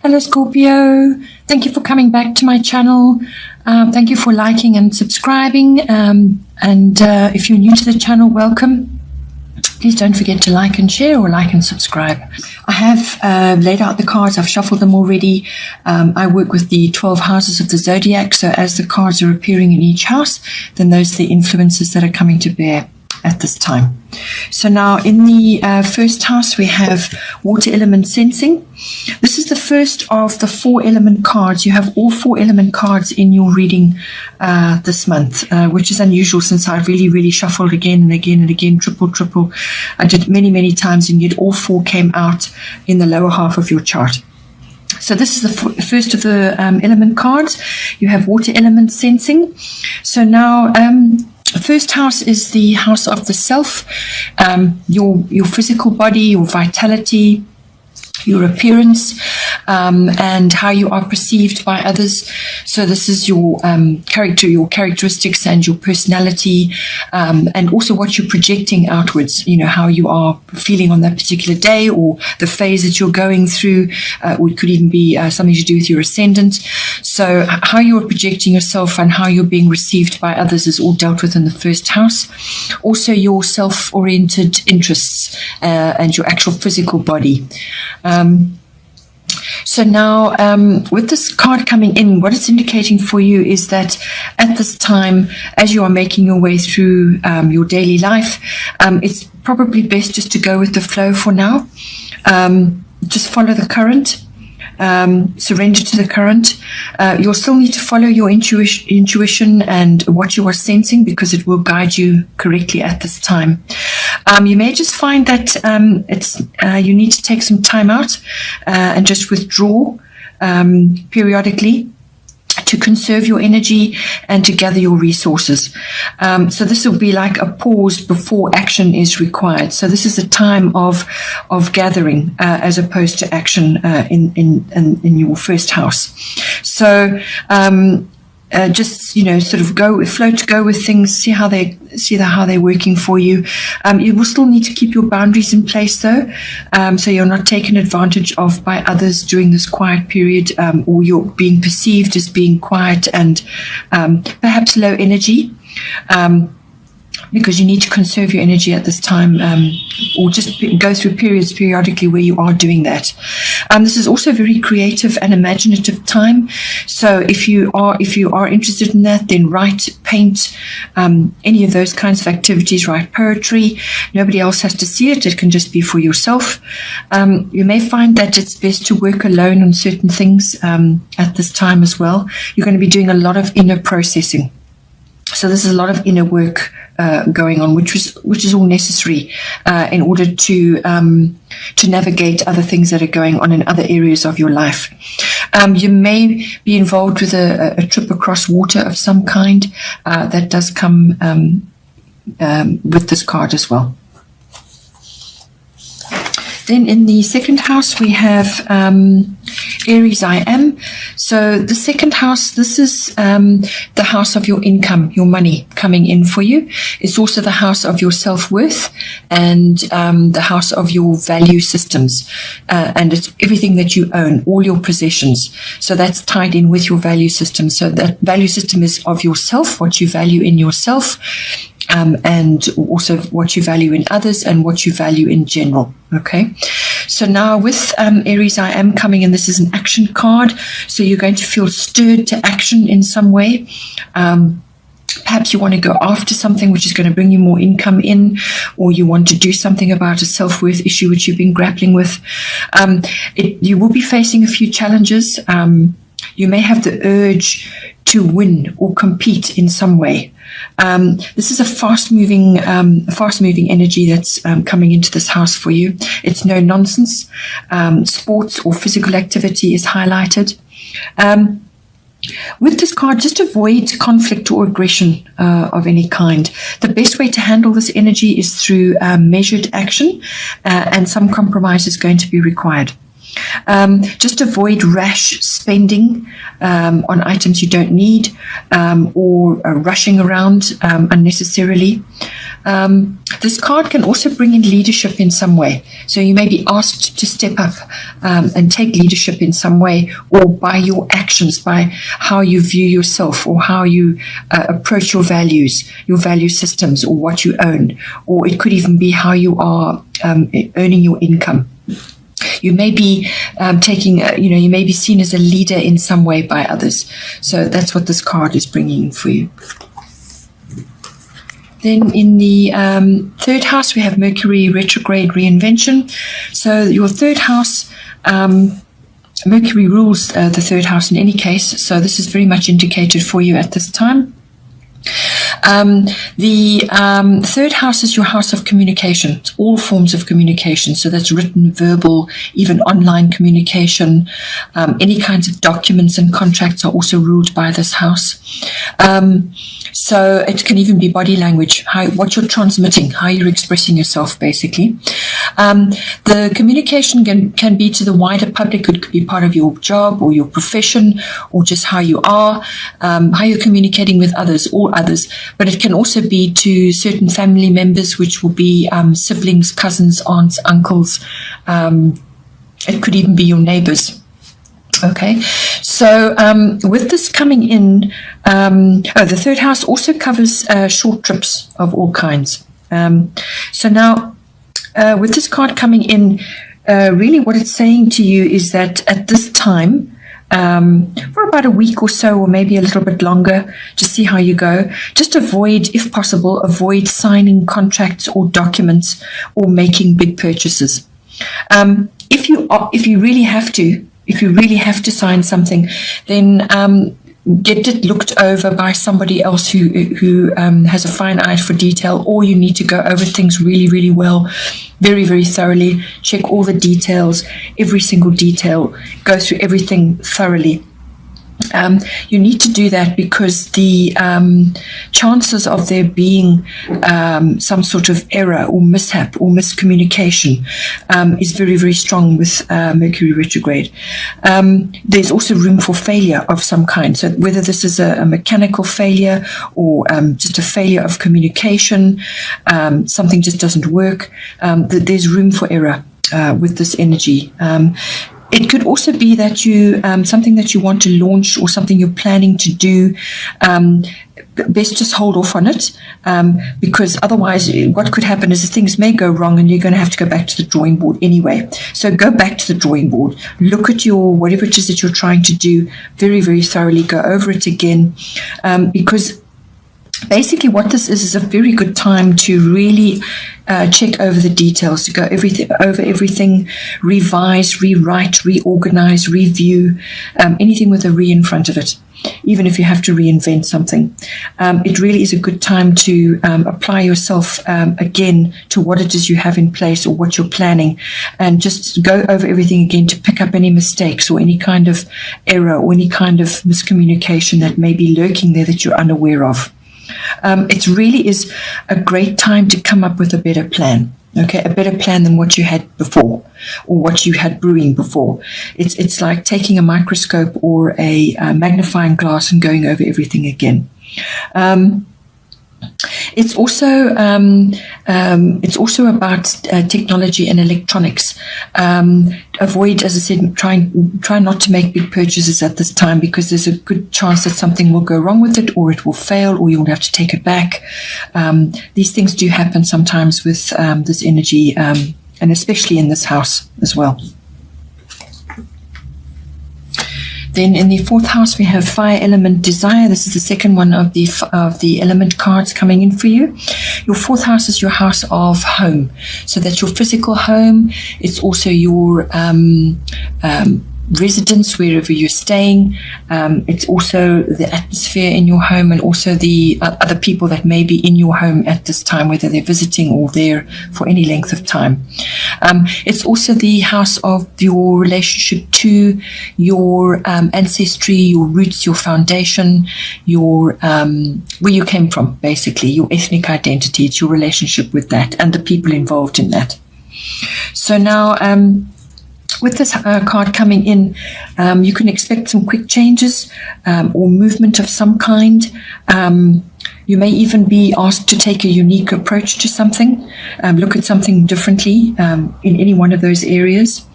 Hello Scorpio, thank you for coming back to my channel. Thank you for liking and subscribing, if you're new to the channel, welcome. Please don't forget to like and share, or like and subscribe. I have laid out the cards, I've shuffled them already. I work with the 12 houses of the zodiac, so as the cards are appearing in each house, then those are the influences that are coming to bear at this time. So now in the first house we have water element sensing. This is the first of the 4 element cards. You have all 4 element cards in your reading this month, which is unusual since I really shuffled again and again and again, triple. I did many times, and yet all 4 came out in the lower half of your chart. So this is the first of the element cards. You have water element sensing. So now first house is the house of the self, your physical body, your vitality, your appearance, and how you are perceived by others. So this is your character, your characteristics and your personality, and also what you're projecting outwards, you know, how you are feeling on that particular day, or the phase that you're going through, or it could even be something to do with your ascendant. So how you're projecting yourself and how you're being received by others is all dealt with in the first house. Also your self-oriented interests and your actual physical body. So now with this card coming in, what it's indicating for you is that at this time, as you are making your way through your daily life, it's probably best just to go with the flow for now. Just follow the current. Surrender to the current. You'll still need to follow your intuition and what you are sensing, because it will guide you correctly at this time. You may just find that you need to take some time out and just withdraw periodically to conserve your energy and to gather your resources. So this will be like a pause before action is required. So this is a time of gathering as opposed to action in your first house. So just, you know, sort of go with things, see how they're working for you. You will still need to keep your boundaries in place though, so you're not taken advantage of by others during this quiet period, or you're being perceived as being quiet and perhaps low energy, because you need to conserve your energy at this time, or just go through periods periodically where you are doing that. This is also a very creative and imaginative time. So if you are interested in that, then write, paint, any of those kinds of activities. Write poetry. Nobody else has to see it. It can just be for yourself. You may find that it's best to work alone on certain things at this time as well. You're going to be doing a lot of inner processing. So there's a lot of inner work going on, which is all necessary in order to navigate other things that are going on in other areas of your life. You may be involved with a trip across water of some kind. That does come with this card as well. Then in the second house we have Aries I am. So the second house, this is the house of your income, your money coming in for you. It's also the house of your self-worth and the house of your value systems. And it's everything that you own, all your possessions. So that's tied in with your value system. So that value system is of yourself, what you value in yourself, and also what you value in others and what you value in general. Okay, so now with Aries I am coming in, this is an action card, so you're going to feel stirred to action in some way. Perhaps you want to go after something which is going to bring you more income in, or you want to do something about a self-worth issue which you've been grappling with. You will be facing a few challenges. You may have the urge to win or compete in some way. This is a fast-moving energy that's coming into this house for you. It's no nonsense. Sports or physical activity is highlighted. With this card, just avoid conflict or aggression of any kind. The best way to handle this energy is through measured action, and some compromise is going to be required. Just avoid rash spending on items you don't need, or rushing around unnecessarily. This card can also bring in leadership in some way. So you may be asked to step up and take leadership in some way, or by your actions, by how you view yourself, or how you approach your values, your value systems, or what you own. Or it could even be how you are earning your income. You may be you may be seen as a leader in some way by others. So that's what this card is bringing in for you. Then in the third house, we have Mercury retrograde reinvention. So your third house, Mercury rules the third house in any case. So this is very much indicated for you at this time. The third house is your house of communication, all forms of communication. So that's written, verbal, even online communication. Any kinds of documents and contracts are also ruled by this house. So it can even be body language, what you're transmitting, how you're expressing yourself, basically. The communication can be to the wider public. It could be part of your job or your profession, or just how you are, how you're communicating with others, all others. But it can also be to certain family members, which will be siblings, cousins, aunts, uncles. It could even be your neighbors. Okay, so with this coming in, the third house also covers short trips of all kinds. So now, with this card coming in, really what it's saying to you is that at this time, for about a week or so, or maybe a little bit longer, just see how you go. Just avoid, if possible, avoid signing contracts or documents or making big purchases. If you really have to sign something, then get it looked over by somebody else who has a fine eye for detail, or you need to go over things really, really well, very, very thoroughly. Check all the details, every single detail, go through everything thoroughly. You need to do that because the chances of there being some sort of error or mishap or miscommunication is very, very strong with Mercury retrograde. There's also room for failure of some kind. So whether this is a mechanical failure or just a failure of communication, something just doesn't work, there's room for error with this energy. It could also be that you something that you want to launch or something you're planning to do, best just hold off on it, because otherwise what could happen is that things may go wrong and you're going to have to go back to the drawing board anyway. So go back to the drawing board, look at your whatever it is that you're trying to do very, very thoroughly, go over it again, because basically what this is a very good time to really check over the details, to go over everything, revise, rewrite, reorganize, review, anything with a re in front of it, even if you have to reinvent something. It really is a good time to apply yourself again to what it is you have in place or what you're planning, and just go over everything again to pick up any mistakes or any kind of error or any kind of miscommunication that may be lurking there that you're unaware of. It really is a great time to come up with a better plan. Okay, a better plan than what you had before or what you had brewing before. It's like taking a microscope or a magnifying glass and going over everything again. It's also about technology and electronics. Avoid, as I said, try not to make big purchases at this time, because there's a good chance that something will go wrong with it, or it will fail, or you'll have to take it back. These things do happen sometimes with this energy, and especially in this house as well. Then in the fourth house, we have fire element desire. This is the second one of the element cards coming in for you. Your fourth house is your house of home. So that's your physical home. It's also your residence, wherever you're staying. It's also the atmosphere in your home, and also the other people that may be in your home at this time, whether they're visiting or there for any length of time. It's also the house of your relationship to your ancestry, your roots, your foundation, your where you came from, basically, your ethnic identity. It's your relationship with that and the people involved in that. So now, with this card coming in, you can expect some quick changes or movement of some kind. You may even be asked to take a unique approach to something, look at something differently in any one of those areas.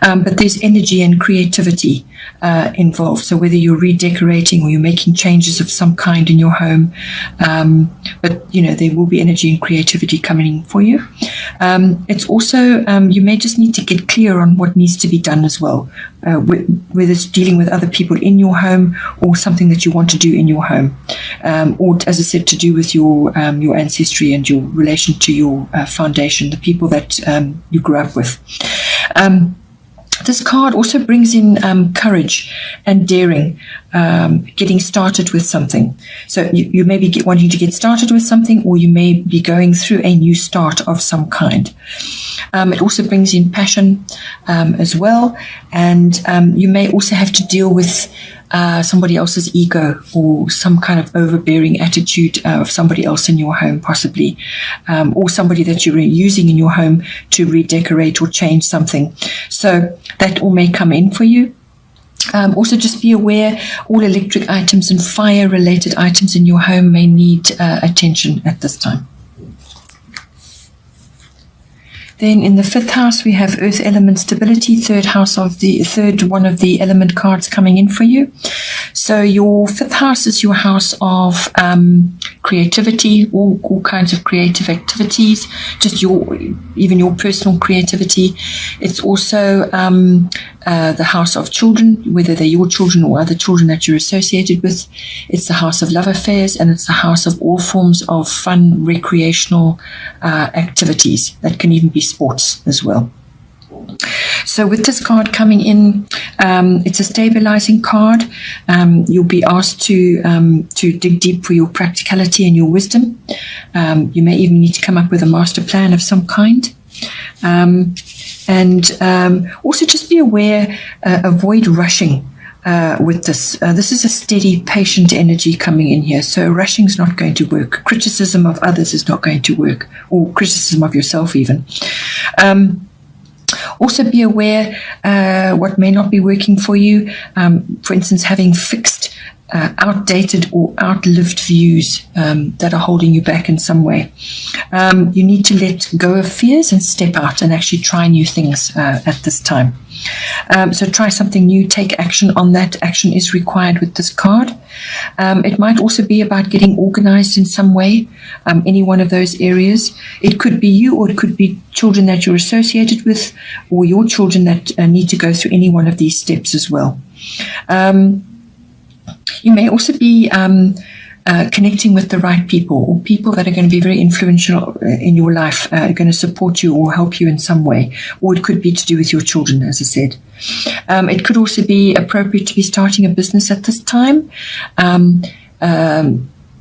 But there's energy and creativity involved. So whether you're redecorating or you're making changes of some kind in your home, but there will be energy and creativity coming in for you. It's also, you may just need to get clear on what needs to be done as well, whether it's dealing with other people in your home or something that you want to do in your home, or, as I said, to do with your ancestry and your relation to your foundation, the people that you grew up with. This card also brings in courage and daring, getting started with something. So you may be wanting to get started with something, or you may be going through a new start of some kind. It also brings in passion as well, and you may also have to deal with somebody else's ego or some kind of overbearing attitude of somebody else in your home, possibly, or somebody that you're using in your home to redecorate or change something. So that all may come in for you. Also, just be aware all electric items and fire-related items in your home may need attention at this time. Then in the 5th house, we have Earth element stability, third one of the element cards coming in for you. So your 5th house is your house of creativity, all kinds of creative activities, just even your personal creativity. It's also the house of children, whether they're your children or other children that you're associated with. It's the house of love affairs, and it's the house of all forms of fun, recreational activities. That can even be sports as well. So with this card coming in, it's a stabilizing card. You'll be asked to dig deep for your practicality and your wisdom. You may even need to come up with a master plan of some kind. And also just be aware, avoid rushing with this. This is a steady, patient energy coming in here. So rushing is not going to work. Criticism of others is not going to work, or criticism of yourself even. Also be aware what may not be working for you. For instance, having fixed, outdated or outlived views that are holding you back in some way. You need to let go of fears and step out and actually try new things at this time. So try something new, take action on that. Action is required with this card. It might also be about getting organized in some way, any one of those areas. It could be you, or it could be children that you're associated with, or your children that need to go through any one of these steps as well. You may also be connecting with the right people, or people that are going to be very influential in your life, are going to support you or help you in some way. Or it could be to do with your children, as I said. It could also be appropriate to be starting a business at this time.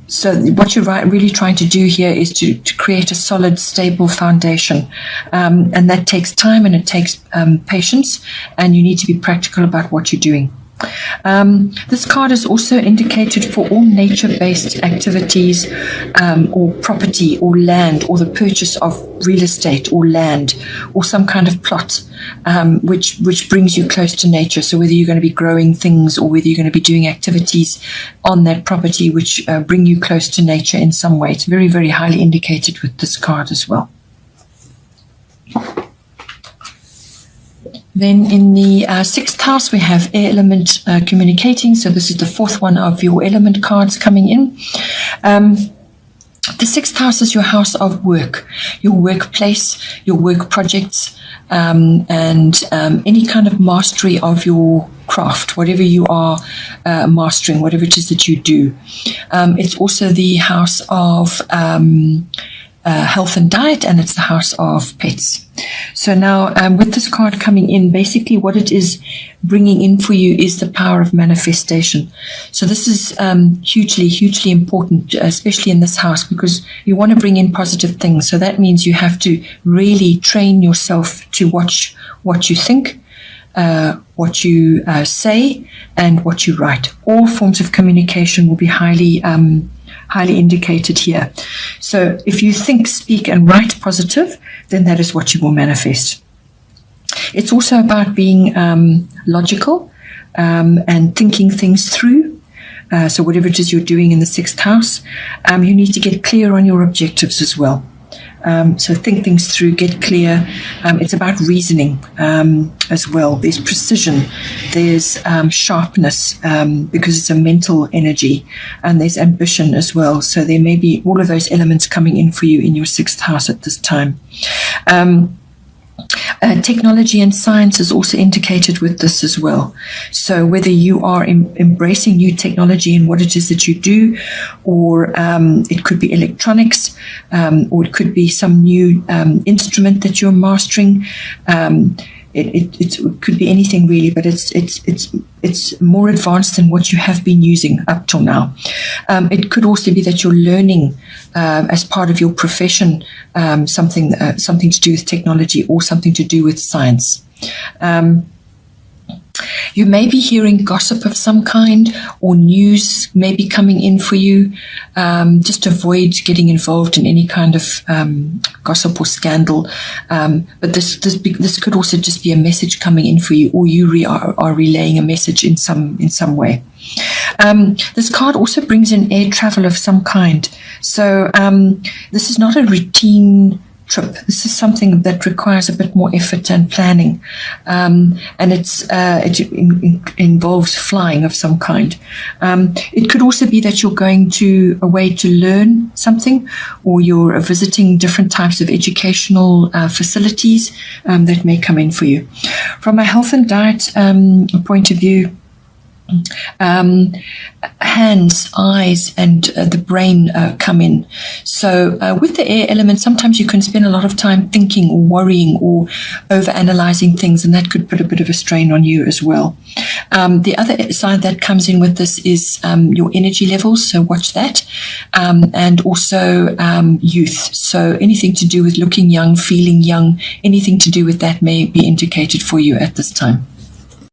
So what you're really trying to do here is to create a solid, stable foundation. And that takes time and it takes patience, and you need to be practical about what you're doing. This card is also indicated for all nature-based activities, or property or land, or the purchase of real estate or land, or some kind of plot, which brings you close to nature. So whether you're going to be growing things, or whether you're going to be doing activities on that property which bring you close to nature in some way, it's very, very highly indicated with this card as well. Then in the 6th house, we have air element communicating. So this is the 4th one of your element cards coming in. The 6th house is your house of work, your workplace, your work projects, and any kind of mastery of your craft, whatever you are mastering, whatever it is that you do. It's also the house of health and diet, and it's the house of pets. So now with this card coming in, basically what it is bringing in for you is the power of manifestation. So this is hugely, hugely important, especially in this house, because you want to bring in positive things. So that means you have to really train yourself to watch what you think, what you say, and what you write. All forms of communication will be highly indicated here. So if you think, speak, and write positive, then that is what you will manifest. It's also about being logical and thinking things through. So whatever it is you're doing in the 6th house, you need to get clear on your objectives as well. So think things through, get clear. It's about reasoning as well. There's precision, there's sharpness, because it's a mental energy, and there's ambition as well. So there may be all of those elements coming in for you in your 6th house at this time. Technology and science is also indicated with this as well. So whether you are embracing new technology in what it is that you do, or it could be electronics, or it could be some new instrument that you're mastering. It could be anything really, but it's more advanced than what you have been using up till now. It could also be that you're learning as part of your profession something to do with technology or something to do with science. You may be hearing gossip of some kind, or news may be coming in for you. Just avoid getting involved in any kind of gossip or scandal. But this could also just be a message coming in for you, or you are relaying a message in some way. This card also brings in air travel of some kind. So this is not a routine trip. This is something that requires a bit more effort and planning, and it involves flying of some kind. It could also be that you're going away to learn something, or you're visiting different types of educational facilities that may come in for you. From a health and diet point of view, hands, eyes, and the brain come in. So with the air element, sometimes you can spend a lot of time thinking or worrying or over-analyzing things, and that could put a bit of a strain on you as well. The other side that comes in with this is your energy levels, so watch that, and also youth. So anything to do with looking young, feeling young, anything to do with that may be indicated for you at this time.